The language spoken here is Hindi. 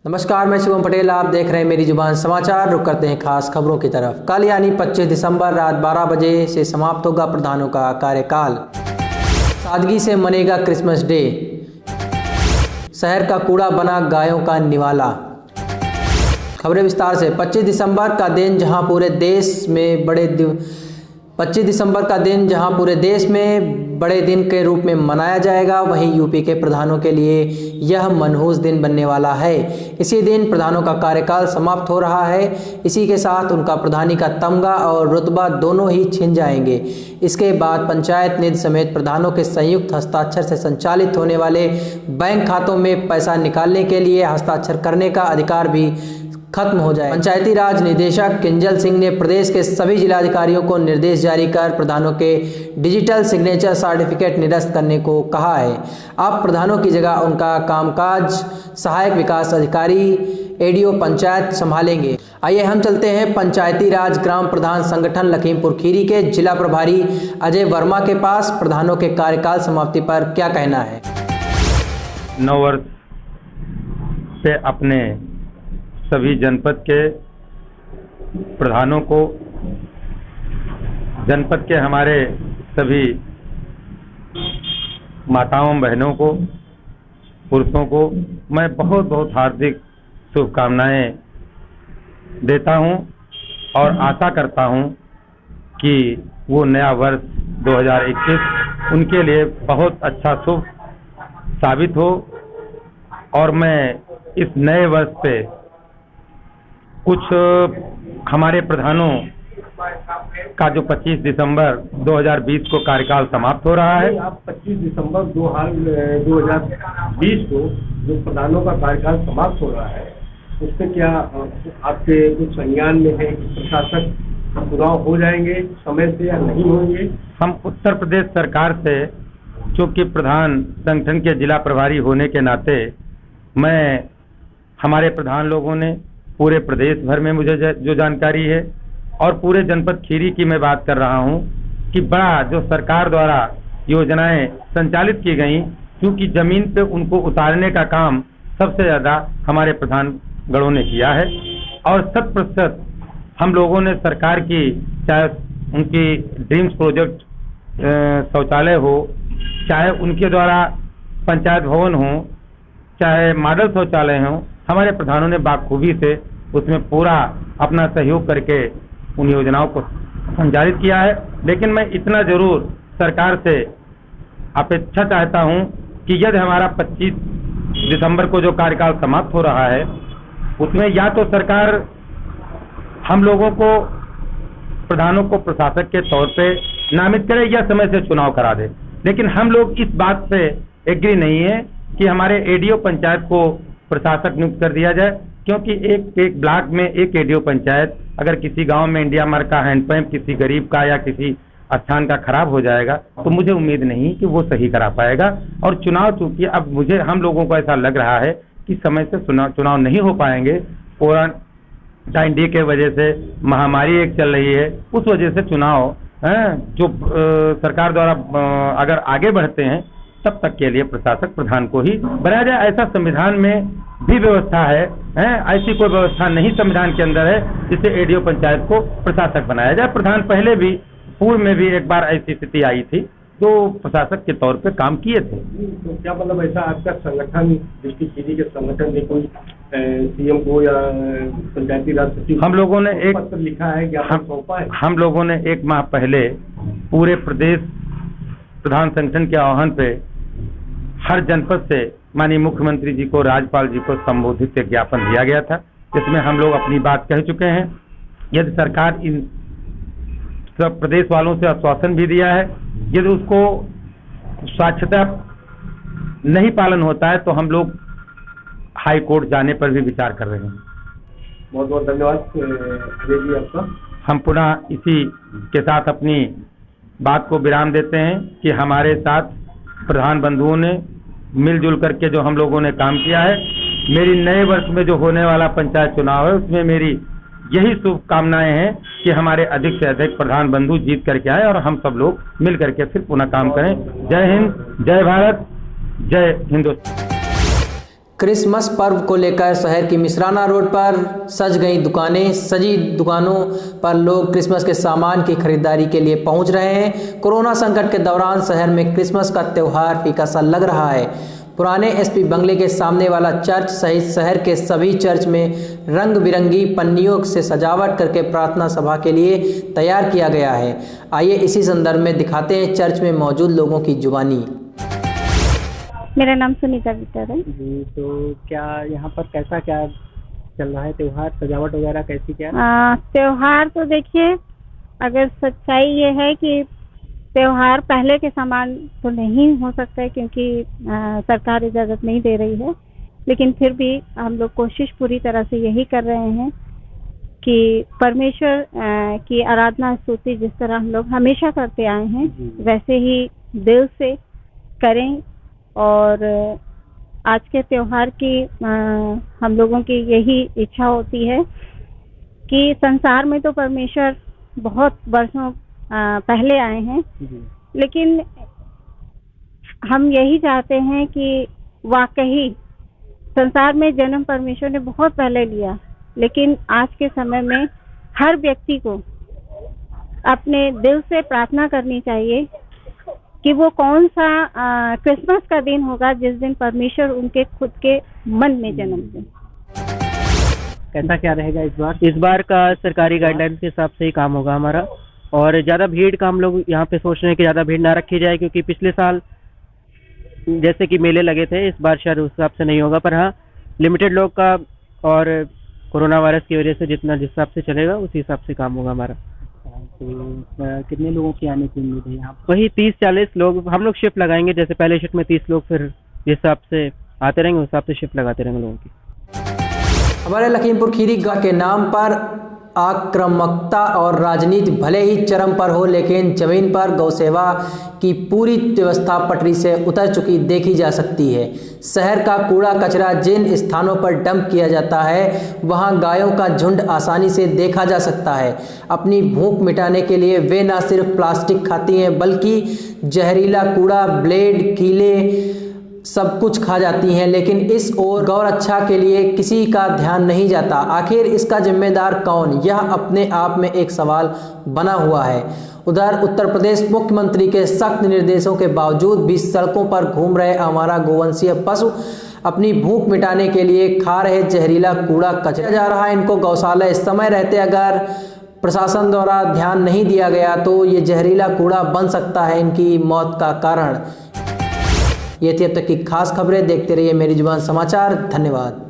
नमस्कार, मैं शिवम पटेल। आप देख रहे हैं मेरी जुबान समाचार। रुक करते हैं खास खबरों की तरफ। कल यानी 25 दिसंबर रात 12 बजे से समाप्त होगा प्रधानों का कार्यकाल। सादगी से मनेगा क्रिसमस डे। शहर का कूड़ा बना गायों का निवाला। खबरें विस्तार से। 25 दिसंबर का दिन जहां पूरे देश में बड़े दिन के रूप में मनाया जाएगा, वहीं यूपी के प्रधानों के लिए यह मनहूस दिन बनने वाला है। इसी दिन प्रधानों का कार्यकाल समाप्त हो रहा है। इसी के साथ उनका प्रधानी का तमगा और रुतबा दोनों ही छिन जाएंगे। इसके बाद पंचायत निधि समेत प्रधानों के संयुक्त हस्ताक्षर से संचालित होने वाले बैंक खातों में पैसा निकालने के लिए हस्ताक्षर करने का अधिकार भी खत्म हो जाए। पंचायती राज निदेशक किंजल सिंह ने प्रदेश के सभी जिलाधिकारियों को निर्देश जारी कर प्रधानों के डिजिटल सिग्नेचर सर्टिफिकेट निरस्त करने को कहा है। अब प्रधानों की जगह उनका कामकाज सहायक विकास अधिकारी एडीओ पंचायत संभालेंगे। आइए हम चलते हैं पंचायती राज ग्राम प्रधान संगठन लखीमपुर खीरी के जिला प्रभारी अजय वर्मा के पास। प्रधानों के कार्यकाल समाप्ति पर क्या कहना है। 9 वर्ष से अपने सभी जनपद के प्रधानों को, जनपद के हमारे सभी माताओं बहनों को, पुरुषों को मैं बहुत बहुत हार्दिक शुभकामनाएं देता हूं और आशा करता हूं कि वो नया वर्ष 2021 उनके लिए बहुत अच्छा शुभ साबित हो और मैं इस नए वर्ष पे कुछ हमारे प्रधानों का जो 25 दिसंबर 2020 को कार्यकाल समाप्त हो रहा है। आप 25 दिसंबर 2020 को जो प्रधानों का कार्यकाल समाप्त हो रहा है, उससे क्या आपके कुछ संज्ञान में है कि प्रशासक चुनाव हो जाएंगे समय से या नहीं होंगे? हम उत्तर प्रदेश सरकार से, चूंकि प्रधान संगठन के जिला प्रभारी होने के नाते मैं हमारे प्रधान लोगों ने पूरे प्रदेश भर में मुझे जो जानकारी है और पूरे जनपद खीरी की मैं बात कर रहा हूं कि बड़ा जो सरकार द्वारा योजनाएं संचालित की गई, क्योंकि जमीन पे उनको उतारने का काम सबसे ज़्यादा हमारे प्रधानगणों ने किया है और 100% हम लोगों ने सरकार की, चाहे उनकी ड्रीम्स प्रोजेक्ट शौचालय हो, चाहे उनके द्वारा पंचायत भवन हो, चाहे मॉडल शौचालय हो, हमारे प्रधानों ने बाखूबी से उसमें पूरा अपना सहयोग करके उन योजनाओं को संचालित किया है। लेकिन मैं इतना जरूर सरकार से अपेक्षा चाहता हूं कि यदि हमारा 25 दिसंबर को जो कार्यकाल समाप्त हो रहा है, उसमें या तो सरकार हम लोगों को, प्रधानों को प्रशासक के तौर पे नामित करे या समय से चुनाव करा दे। लेकिन हम लोग इस बात पे एग्री नहीं है कि हमारे एडीओ पंचायत को प्रशासक नियुक्त कर दिया जाए, क्योंकि एक ब्लॉक में एक एडीओ पंचायत, अगर किसी गांव में इंडिया मार्क का हैंडपंप किसी गरीब का या किसी स्थान का खराब हो जाएगा तो मुझे उम्मीद नहीं कि वो सही करा पाएगा। और चुनाव, चूंकि अब हम लोगों को ऐसा लग रहा है कि समय से चुनाव नहीं हो पाएंगे, कोविड-19 के वजह से महामारी एक चल रही है, उस वजह से चुनाव जो सरकार द्वारा अगर आगे बढ़ते हैं तब तक के लिए प्रशासक प्रधान को ही बनाया जाए। ऐसा संविधान में भी व्यवस्था है, ऐसी कोई व्यवस्था नहीं संविधान के अंदर है जिससे एडीओ पंचायत को प्रशासक बनाया जाए। प्रधान पहले भी, पूर्व में भी एक बार ऐसी स्थिति आई थी जो प्रशासक के तौर पे काम किए थे। तो क्या मतलब ऐसा आपका संगठन, डिस्ट्रिक्ट खीरी के संगठन ने कोई सीएम को या पंचायती राज सचिव, हम लोगों ने एक पत्र लिखा है, ज्ञापन सौंपा है? हम लोगों ने 1 माह पहले पूरे प्रदेश प्रधान संगठन के आह्वान पे हर जनपद से माननीय मुख्यमंत्री जी को, राज्यपाल जी को संबोधित एक ज्ञापन दिया गया था, जिसमें हम लोग अपनी बात कह चुके हैं। यदि सरकार इन सब प्रदेश वालों से आश्वासन भी दिया है, यदि उसको स्वच्छता नहीं पालन होता है तो हम लोग हाई कोर्ट जाने पर भी विचार कर रहे हैं। बहुत बहुत धन्यवाद अजय जी आपका। हम पुनः इसी के साथ अपनी बात को विराम देते हैं कि हमारे साथ प्रधान बंधुओं ने मिलजुल करके जो हम लोगों ने काम किया है, मेरी नए वर्ष में जो होने वाला पंचायत चुनाव है उसमें मेरी यही शुभकामनाएं हैं कि हमारे अधिक से अधिक प्रधान बंधु जीत करके आए और हम सब लोग मिल करके फिर पुनः काम करें। जय हिंद, जय भारत, जय हिंदुस्तान। क्रिसमस पर्व को लेकर शहर की मिसराना रोड पर सज गई दुकानें। सजी दुकानों पर लोग क्रिसमस के सामान की खरीदारी के लिए पहुंच रहे हैं। कोरोना संकट के दौरान शहर में क्रिसमस का त्यौहार फीका सा लग रहा है। पुराने एसपी बंगले के सामने वाला चर्च सहित शहर के सभी चर्च में रंग बिरंगी पन्नियों से सजावट करके प्रार्थना सभा के लिए तैयार किया गया है। आइए इसी संदर्भ में दिखाते हैं चर्च में मौजूद लोगों की जुबानी। मेरा नाम सुनीता विटर है जी, तो क्या यहाँ पर कैसा क्या चल रहा है त्योहार, सजावट वगैरह कैसी क्या? त्योहार तो देखिए, अगर सच्चाई ये है कि त्योहार पहले के समान तो नहीं हो सकता है क्योंकि सरकार इजाज़त नहीं दे रही है, लेकिन फिर भी हम लोग कोशिश पूरी तरह से यही कर रहे हैं कि परमेश्वर की आराधना स्तुति जिस तरह हम लोग हमेशा करते आए हैं वैसे ही दिल से करें। और आज के त्योहार की हम लोगों की यही इच्छा होती है कि संसार में तो परमेश्वर बहुत वर्षों पहले आए हैं, लेकिन हम यही चाहते हैं कि वाकई संसार में जन्म परमेश्वर ने बहुत पहले लिया, लेकिन आज के समय में हर व्यक्ति को अपने दिल से प्रार्थना करनी चाहिए कि वो कौन सा क्रिसमस का दिन होगा जिस दिन परमेश्वर उनके खुद के मन में जन्म ले। कैसा क्या रहेगा इस बार? इस बार का सरकारी गाइडलाइंस के हिसाब से ही काम होगा हमारा, और ज़्यादा भीड़ का हम लोग यहाँ पे सोच रहे हैं कि ज़्यादा भीड़ ना रखी जाए, क्योंकि पिछले साल जैसे कि मेले लगे थे, इस बार शायद उस हिसाब से नहीं होगा। पर हाँ, लिमिटेड लोग का और कोरोना वायरस की वजह से जिस हिसाब से चलेगा उसी हिसाब से काम होगा हमारा। तो कितने लोगों की आने की उम्मीद है यहाँ? वही 30-40 लोग हम लोग शिफ्ट लगाएंगे, जैसे पहले शिफ्ट में 30 लोग, फिर जिस हिसाब से आते रहेंगे उस हिसाब से शिफ्ट लगाते रहेंगे लोगों की। हमारे लखीमपुर खीरी के नाम पर आक्रामकता और राजनीति भले ही चरम पर हो, लेकिन जमीन पर गौसेवा की पूरी व्यवस्था पटरी से उतर चुकी देखी जा सकती है। शहर का कूड़ा कचरा जिन स्थानों पर डंप किया जाता है वहां गायों का झुंड आसानी से देखा जा सकता है। अपनी भूख मिटाने के लिए वे न सिर्फ प्लास्टिक खाती हैं बल्कि जहरीला कूड़ा, ब्लेड, कीले सब कुछ खा जाती हैं, लेकिन इस ओर गौरक्षा के लिए किसी का ध्यान नहीं जाता। आखिर इसका जिम्मेदार कौन? यह अपने आप में एक सवाल बना हुआ है। उधर उत्तर प्रदेश मुख्यमंत्री के सख्त निर्देशों के बावजूद भी सड़कों पर घूम रहे आवारा गोवंशीय पशु अपनी भूख मिटाने के लिए खा रहे जहरीला कूड़ा कचरा जा रहा है इनको गौशाला। इस समय रहते अगर प्रशासन द्वारा ध्यान नहीं दिया गया तो ये जहरीला कूड़ा बन सकता है इनकी मौत का कारण। ये थी अब तक की खास खबरें। देखते रहिए मेरी जुबान समाचार। धन्यवाद।